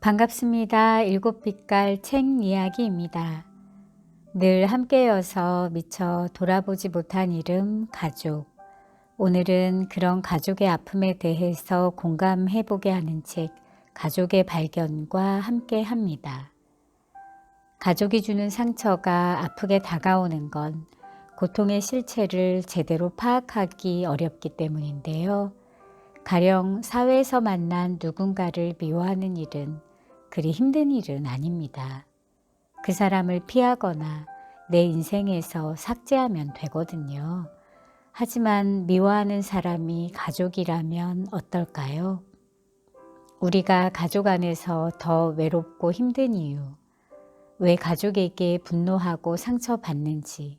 반갑습니다. 일곱 빛깔 책 이야기입니다. 늘 함께여서 미처 돌아보지 못한 이름 가족. 오늘은 그런 가족의 아픔에 대해서 공감해보게 하는 책 가족의 발견과 함께 합니다. 가족이 주는 상처가 아프게 다가오는 건 고통의 실체를 제대로 파악하기 어렵기 때문인데요. 가령 사회에서 만난 누군가를 미워하는 일은 그리 힘든 일은 아닙니다. 그 사람을 피하거나 내 인생에서 삭제하면 되거든요. 하지만 미워하는 사람이 가족이라면 어떨까요? 우리가 가족 안에서 더 외롭고 힘든 이유, 왜 가족에게 분노하고 상처받는지,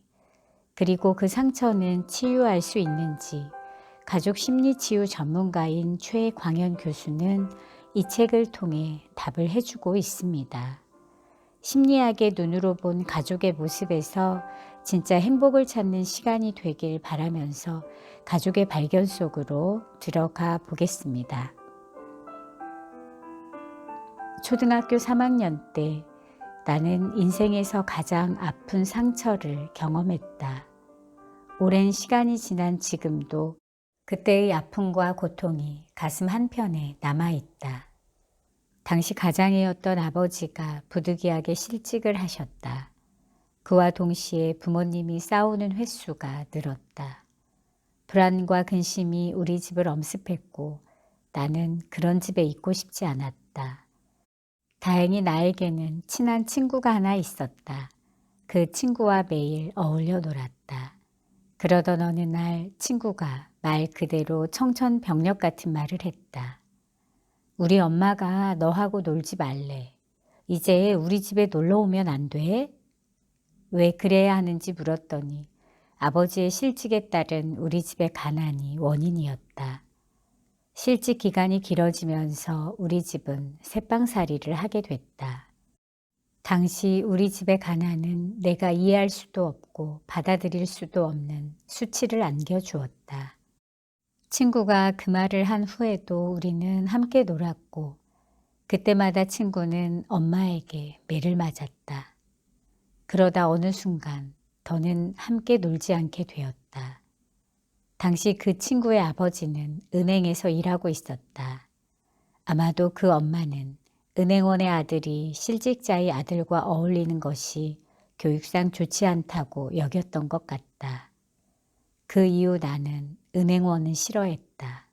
그리고 그 상처는 치유할 수 있는지, 가족 심리치유 전문가인 최광현 교수는 이 책을 통해 답을 해주고 있습니다. 심리학의 눈으로 본 가족의 모습에서 진짜 행복을 찾는 시간이 되길 바라면서 가족의 발견 속으로 들어가 보겠습니다. 초등학교 3학년 때 나는 인생에서 가장 아픈 상처를 경험했다. 오랜 시간이 지난 지금도 그때의 아픔과 고통이 가슴 한편에 남아있다. 당시 가장이었던 아버지가 부득이하게 실직을 하셨다. 그와 동시에 부모님이 싸우는 횟수가 늘었다. 불안과 근심이 우리 집을 엄습했고 나는 그런 집에 있고 싶지 않았다. 다행히 나에게는 친한 친구가 하나 있었다. 그 친구와 매일 어울려 놀았다. 그러던 어느 날 친구가 말 그대로 청천벽력 같은 말을 했다. 우리 엄마가 너하고 놀지 말래. 이제 우리 집에 놀러 오면 안 돼? 왜 그래야 하는지 물었더니 아버지의 실직에 따른 우리 집의 가난이 원인이었다. 실직 기간이 길어지면서 우리 집은 새빵살이를 하게 됐다. 당시 우리 집의 가난은 내가 이해할 수도 없고 받아들일 수도 없는 수치를 안겨주었다. 친구가 그 말을 한 후에도 우리는 함께 놀았고 그때마다 친구는 엄마에게 매를 맞았다. 그러다 어느 순간 더는 함께 놀지 않게 되었다. 당시 그 친구의 아버지는 은행에서 일하고 있었다. 아마도 그 엄마는 은행원의 아들이 실직자의 아들과 어울리는 것이 교육상 좋지 않다고 여겼던 것 같다. 그 이후 나는 은행원은 싫어했다.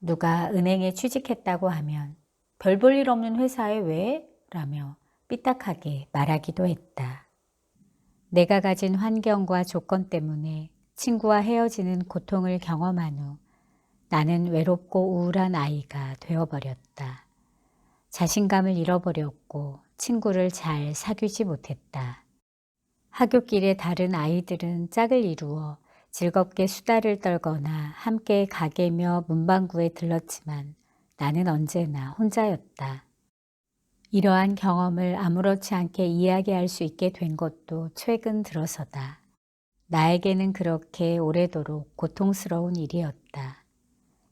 누가 은행에 취직했다고 하면 별 볼 일 없는 회사에 왜? 라며 삐딱하게 말하기도 했다. 내가 가진 환경과 조건 때문에 친구와 헤어지는 고통을 경험한 후 나는 외롭고 우울한 아이가 되어버렸다. 자신감을 잃어버렸고 친구를 잘 사귀지 못했다. 하굣길에 다른 아이들은 짝을 이루어 즐겁게 수다를 떨거나 함께 가게며 문방구에 들렀지만 나는 언제나 혼자였다. 이러한 경험을 아무렇지 않게 이야기할 수 있게 된 것도 최근 들어서다. 나에게는 그렇게 오래도록 고통스러운 일이었다.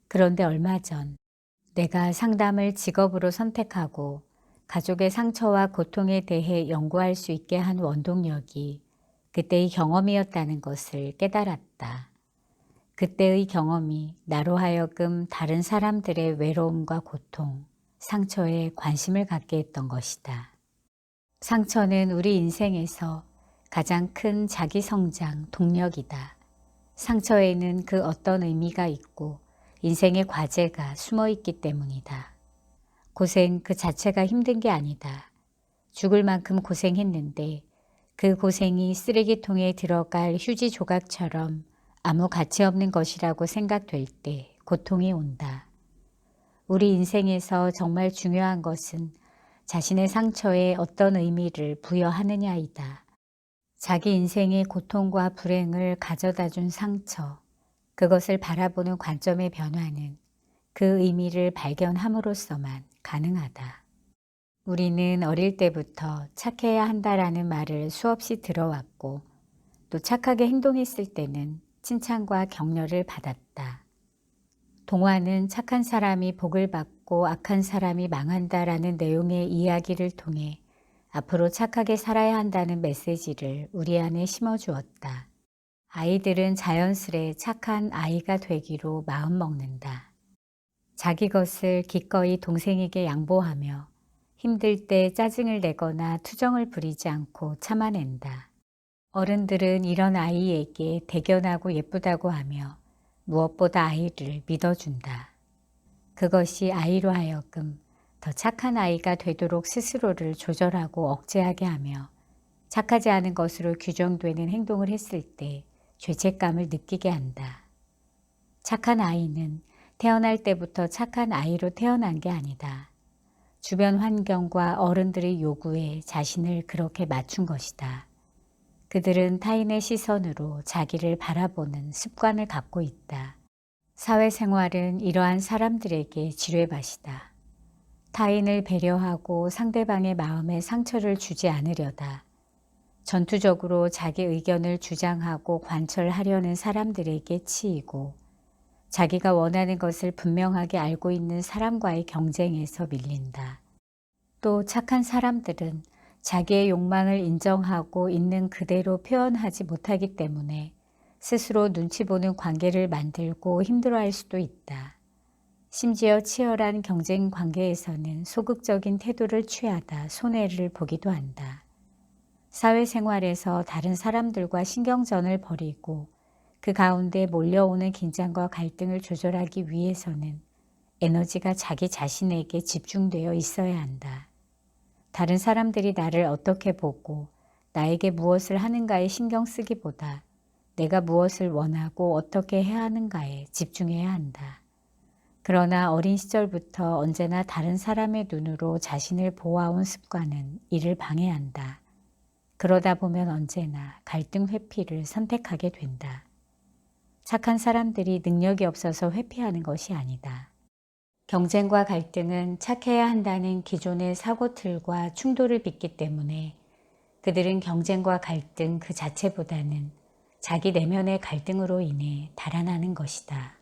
그런데 얼마 전 내가 상담을 직업으로 선택하고 가족의 상처와 고통에 대해 연구할 수 있게 한 원동력이 그때의 경험이었다는 것을 깨달았다. 그때의 경험이 나로 하여금 다른 사람들의 외로움과 고통, 상처에 관심을 갖게 했던 것이다. 상처는 우리 인생에서 가장 큰 자기 성장 동력이다. 상처에는 그 어떤 의미가 있고 인생의 과제가 숨어 있기 때문이다. 고생 그 자체가 힘든 게 아니다. 죽을 만큼 고생했는데 그 고생이 쓰레기통에 들어갈 휴지 조각처럼 아무 가치 없는 것이라고 생각될 때 고통이 온다. 우리 인생에서 정말 중요한 것은 자신의 상처에 어떤 의미를 부여하느냐이다. 자기 인생의 고통과 불행을 가져다 준 상처, 그것을 바라보는 관점의 변화는 그 의미를 발견함으로써만 가능하다. 우리는 어릴 때부터 착해야 한다라는 말을 수없이 들어왔고 또 착하게 행동했을 때는 칭찬과 격려를 받았다. 동화는 착한 사람이 복을 받고 없고 악한 사람이 망한다라는 내용의 이야기를 통해 앞으로 착하게 살아야 한다는 메시지를 우리 안에 심어주었다. 아이들은 자연스레 착한 아이가 되기로 마음먹는다. 자기 것을 기꺼이 동생에게 양보하며 힘들 때 짜증을 내거나 투정을 부리지 않고 참아낸다. 어른들은 이런 아이에게 대견하고 예쁘다고 하며 무엇보다 아이를 믿어준다. 그것이 아이로 하여금 더 착한 아이가 되도록 스스로를 조절하고 억제하게 하며 착하지 않은 것으로 규정되는 행동을 했을 때 죄책감을 느끼게 한다. 착한 아이는 태어날 때부터 착한 아이로 태어난 게 아니다. 주변 환경과 어른들의 요구에 자신을 그렇게 맞춘 것이다. 그들은 타인의 시선으로 자기를 바라보는 습관을 갖고 있다. 사회생활은 이러한 사람들에게 지뢰밭이다. 타인을 배려하고 상대방의 마음에 상처를 주지 않으려다 전투적으로 자기 의견을 주장하고 관철하려는 사람들에게 치이고 자기가 원하는 것을 분명하게 알고 있는 사람과의 경쟁에서 밀린다. 또 착한 사람들은 자기의 욕망을 인정하고 있는 그대로 표현하지 못하기 때문에 스스로 눈치 보는 관계를 만들고 힘들어할 수도 있다. 심지어 치열한 경쟁 관계에서는 소극적인 태도를 취하다 손해를 보기도 한다. 사회생활에서 다른 사람들과 신경전을 벌이고 그 가운데 몰려오는 긴장과 갈등을 조절하기 위해서는 에너지가 자기 자신에게 집중되어 있어야 한다. 다른 사람들이 나를 어떻게 보고 나에게 무엇을 하는가에 신경 쓰기보다 내가 무엇을 원하고 어떻게 해야 하는가에 집중해야 한다. 그러나 어린 시절부터 언제나 다른 사람의 눈으로 자신을 보아온 습관은 이를 방해한다. 그러다 보면 언제나 갈등 회피를 선택하게 된다. 착한 사람들이 능력이 없어서 회피하는 것이 아니다. 경쟁과 갈등은 착해야 한다는 기존의 사고틀과 충돌을 빚기 때문에 그들은 경쟁과 갈등 그 자체보다는 자기 내면의 갈등으로 인해 달아나는 것이다.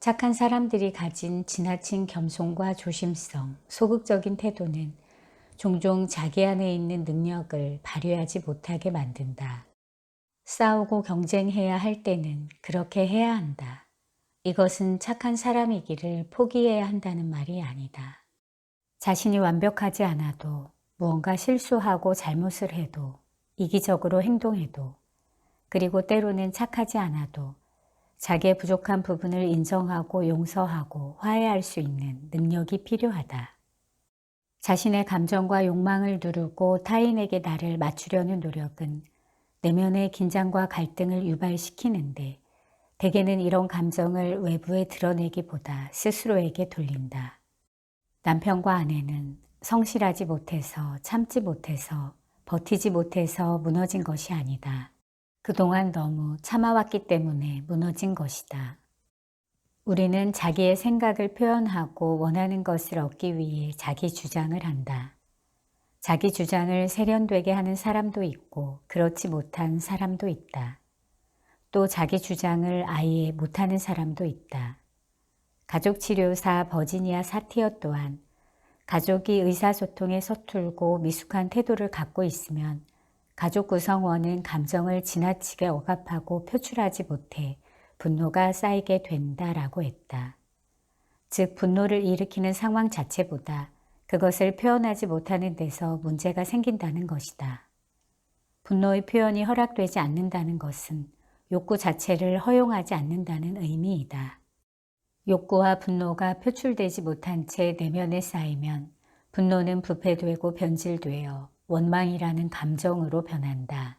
착한 사람들이 가진 지나친 겸손과 조심성, 소극적인 태도는 종종 자기 안에 있는 능력을 발휘하지 못하게 만든다. 싸우고 경쟁해야 할 때는 그렇게 해야 한다. 이것은 착한 사람이기를 포기해야 한다는 말이 아니다. 자신이 완벽하지 않아도 무언가 실수하고 잘못을 해도 이기적으로 행동해도 그리고 때로는 착하지 않아도 자기의 부족한 부분을 인정하고 용서하고 화해할 수 있는 능력이 필요하다. 자신의 감정과 욕망을 누르고 타인에게 나를 맞추려는 노력은 내면의 긴장과 갈등을 유발시키는데 대개는 이런 감정을 외부에 드러내기보다 스스로에게 돌린다. 남편과 아내는 성실하지 못해서 참지 못해서 버티지 못해서 무너진 것이 아니다. 그동안 너무 참아왔기 때문에 무너진 것이다. 우리는 자기의 생각을 표현하고 원하는 것을 얻기 위해 자기 주장을 한다. 자기 주장을 세련되게 하는 사람도 있고 그렇지 못한 사람도 있다. 또 자기 주장을 아예 못하는 사람도 있다. 가족치료사 버지니아 사티어 또한 가족이 의사소통에 서툴고 미숙한 태도를 갖고 있으면 가족 구성원은 감정을 지나치게 억압하고 표출하지 못해 분노가 쌓이게 된다라고 했다. 즉 분노를 일으키는 상황 자체보다 그것을 표현하지 못하는 데서 문제가 생긴다는 것이다. 분노의 표현이 허락되지 않는다는 것은 욕구 자체를 허용하지 않는다는 의미이다. 욕구와 분노가 표출되지 못한 채 내면에 쌓이면 분노는 부패되고 변질되어 원망이라는 감정으로 변한다.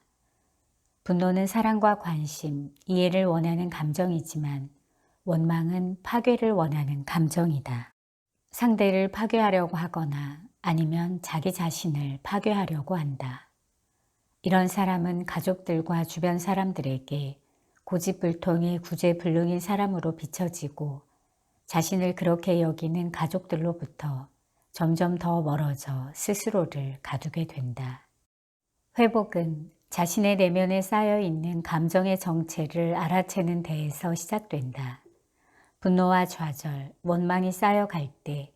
분노는 사랑과 관심, 이해를 원하는 감정이지만 원망은 파괴를 원하는 감정이다. 상대를 파괴하려고 하거나 아니면 자기 자신을 파괴하려고 한다. 이런 사람은 가족들과 주변 사람들에게 고집불통의 구제불능인 사람으로 비춰지고 자신을 그렇게 여기는 가족들로부터 점점 더 멀어져 스스로를 가두게 된다. 회복은 자신의 내면에 쌓여있는 감정의 정체를 알아채는 데에서 시작된다. 분노와 좌절, 원망이 쌓여갈 때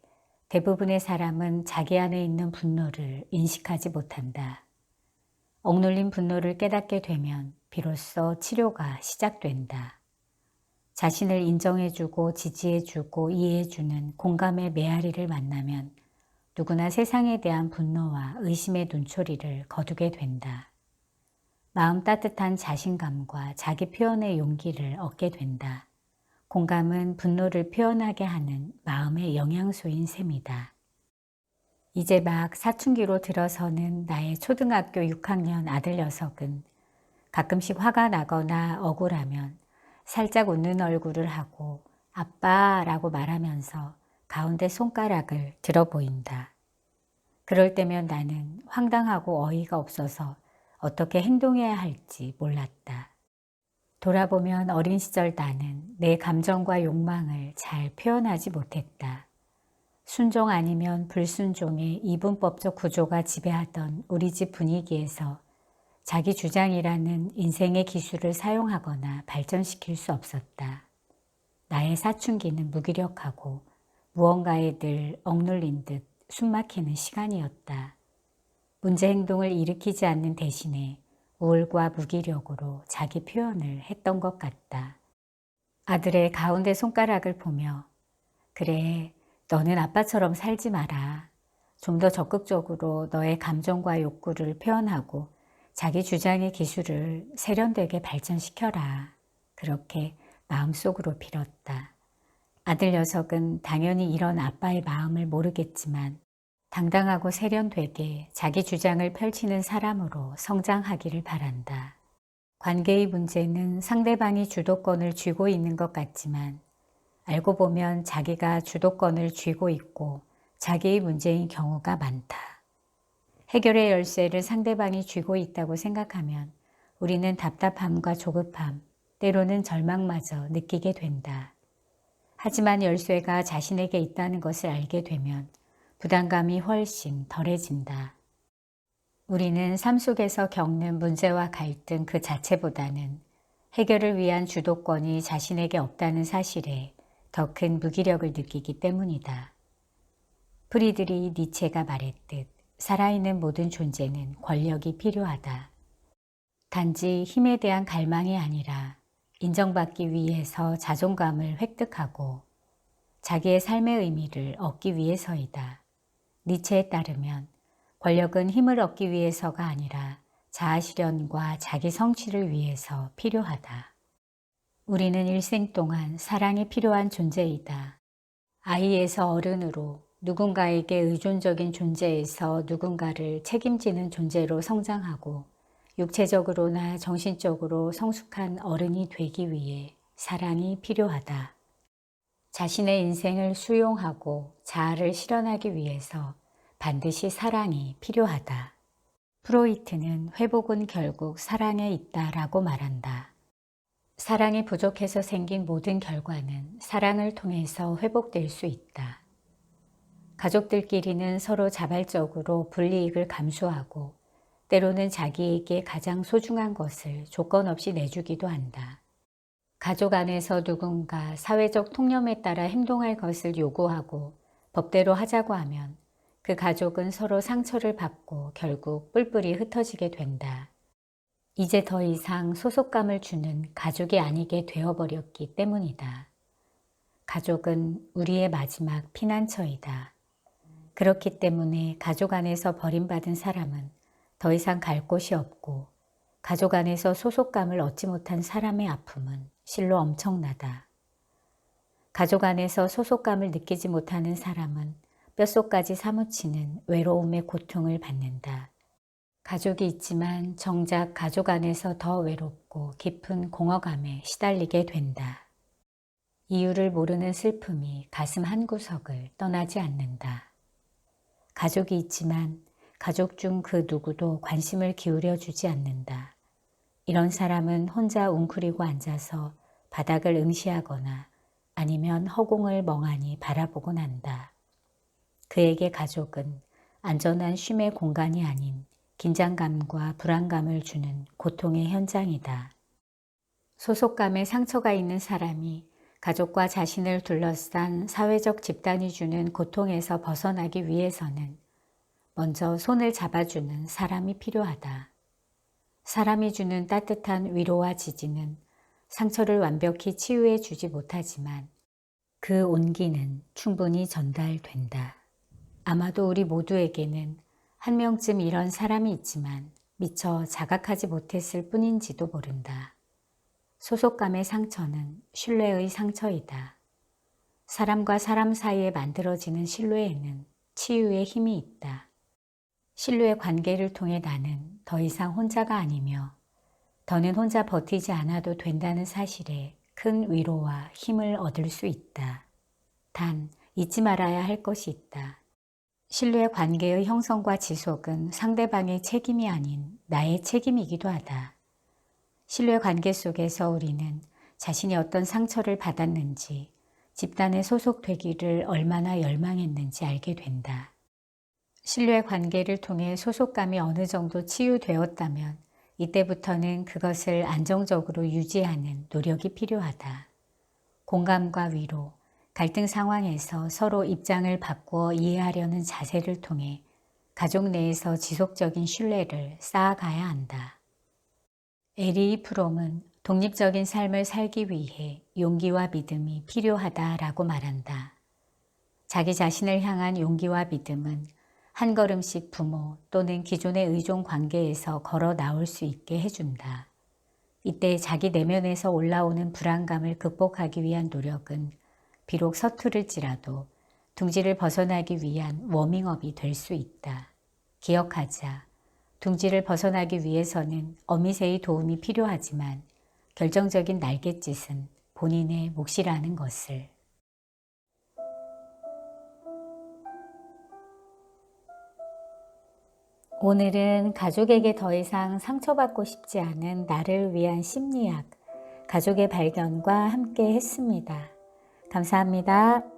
대부분의 사람은 자기 안에 있는 분노를 인식하지 못한다. 억눌린 분노를 깨닫게 되면 비로소 치료가 시작된다. 자신을 인정해주고 지지해주고 이해해주는 공감의 메아리를 만나면 누구나 세상에 대한 분노와 의심의 눈초리를 거두게 된다. 마음 따뜻한 자신감과 자기 표현의 용기를 얻게 된다. 공감은 분노를 표현하게 하는 마음의 영양소인 셈이다. 이제 막 사춘기로 들어서는 나의 초등학교 6학년 아들 녀석은 가끔씩 화가 나거나 억울하면 살짝 웃는 얼굴을 하고 아빠라고 말하면서 가운데 손가락을 들어 보인다. 그럴 때면 나는 황당하고 어이가 없어서 어떻게 행동해야 할지 몰랐다. 돌아보면 어린 시절 나는 내 감정과 욕망을 잘 표현하지 못했다. 순종 아니면 불순종의 이분법적 구조가 지배하던 우리 집 분위기에서 자기 주장이라는 인생의 기술을 사용하거나 발전시킬 수 없었다. 나의 사춘기는 무기력하고 무언가에 늘 억눌린 듯 숨막히는 시간이었다. 문제 행동을 일으키지 않는 대신에 우울과 무기력으로 자기 표현을 했던 것 같다. 아들의 가운데 손가락을 보며 그래, 너는 아빠처럼 살지 마라. 좀 더 적극적으로 너의 감정과 욕구를 표현하고 자기 주장의 기술을 세련되게 발전시켜라. 그렇게 마음속으로 빌었다. 아들 녀석은 당연히 이런 아빠의 마음을 모르겠지만 당당하고 세련되게 자기 주장을 펼치는 사람으로 성장하기를 바란다. 관계의 문제는 상대방이 주도권을 쥐고 있는 것 같지만 알고 보면 자기가 주도권을 쥐고 있고 자기의 문제인 경우가 많다. 해결의 열쇠를 상대방이 쥐고 있다고 생각하면 우리는 답답함과 조급함, 때로는 절망마저 느끼게 된다. 하지만 열쇠가 자신에게 있다는 것을 알게 되면 부담감이 훨씬 덜해진다. 우리는 삶 속에서 겪는 문제와 갈등 그 자체보다는 해결을 위한 주도권이 자신에게 없다는 사실에 더 큰 무기력을 느끼기 때문이다. 프리드리히 니체가 말했듯 살아있는 모든 존재는 권력이 필요하다. 단지 힘에 대한 갈망이 아니라 인정받기 위해서 자존감을 획득하고 자기의 삶의 의미를 얻기 위해서이다. 니체에 따르면 권력은 힘을 얻기 위해서가 아니라 자아실현과 자기 성취를 위해서 필요하다. 우리는 일생 동안 사랑이 필요한 존재이다. 아이에서 어른으로 누군가에게 의존적인 존재에서 누군가를 책임지는 존재로 성장하고 육체적으로나 정신적으로 성숙한 어른이 되기 위해 사랑이 필요하다. 자신의 인생을 수용하고 자아를 실현하기 위해서 반드시 사랑이 필요하다. 프로이트는 회복은 결국 사랑에 있다라고 말한다. 사랑이 부족해서 생긴 모든 결과는 사랑을 통해서 회복될 수 있다. 가족들끼리는 서로 자발적으로 불이익을 감수하고 때로는 자기에게 가장 소중한 것을 조건 없이 내주기도 한다. 가족 안에서 누군가 사회적 통념에 따라 행동할 것을 요구하고 법대로 하자고 하면 그 가족은 서로 상처를 받고 결국 뿔뿔이 흩어지게 된다. 이제 더 이상 소속감을 주는 가족이 아니게 되어버렸기 때문이다. 가족은 우리의 마지막 피난처이다. 그렇기 때문에 가족 안에서 버림받은 사람은 더 이상 갈 곳이 없고 가족 안에서 소속감을 얻지 못한 사람의 아픔은 실로 엄청나다. 가족 안에서 소속감을 느끼지 못하는 사람은 뼛속까지 사무치는 외로움의 고통을 받는다. 가족이 있지만 정작 가족 안에서 더 외롭고 깊은 공허감에 시달리게 된다. 이유를 모르는 슬픔이 가슴 한구석을 떠나지 않는다. 가족이 있지만 가족 중 그 누구도 관심을 기울여 주지 않는다. 이런 사람은 혼자 웅크리고 앉아서 바닥을 응시하거나 아니면 허공을 멍하니 바라보곤 한다. 그에게 가족은 안전한 쉼의 공간이 아닌 긴장감과 불안감을 주는 고통의 현장이다. 소속감에 상처가 있는 사람이 가족과 자신을 둘러싼 사회적 집단이 주는 고통에서 벗어나기 위해서는 먼저 손을 잡아주는 사람이 필요하다. 사람이 주는 따뜻한 위로와 지지는 상처를 완벽히 치유해 주지 못하지만 그 온기는 충분히 전달된다. 아마도 우리 모두에게는 한 명쯤 이런 사람이 있지만 미처 자각하지 못했을 뿐인지도 모른다. 소속감의 상처는 신뢰의 상처이다. 사람과 사람 사이에 만들어지는 신뢰에는 치유의 힘이 있다. 신뢰의 관계를 통해 나는 더 이상 혼자가 아니며 더는 혼자 버티지 않아도 된다는 사실에 큰 위로와 힘을 얻을 수 있다. 단 잊지 말아야 할 것이 있다. 신뢰 관계의 형성과 지속은 상대방의 책임이 아닌 나의 책임이기도 하다. 신뢰 관계 속에서 우리는 자신이 어떤 상처를 받았는지, 집단에 소속되기를 얼마나 열망했는지 알게 된다. 신뢰 관계를 통해 소속감이 어느 정도 치유되었다면 이때부터는 그것을 안정적으로 유지하는 노력이 필요하다. 공감과 위로, 갈등 상황에서 서로 입장을 바꾸어 이해하려는 자세를 통해 가족 내에서 지속적인 신뢰를 쌓아가야 한다. 에리 프롬은 독립적인 삶을 살기 위해 용기와 믿음이 필요하다라고 말한다. 자기 자신을 향한 용기와 믿음은 한 걸음씩 부모 또는 기존의 의존 관계에서 걸어 나올 수 있게 해준다. 이때 자기 내면에서 올라오는 불안감을 극복하기 위한 노력은 비록 서투를지라도 둥지를 벗어나기 위한 워밍업이 될 수 있다. 기억하자. 둥지를 벗어나기 위해서는 어미새의 도움이 필요하지만 결정적인 날갯짓은 본인의 몫이라는 것을. 오늘은 가족에게 더 이상 상처받고 싶지 않은 나를 위한 심리학, 가족의 발견과 함께 했습니다. 감사합니다.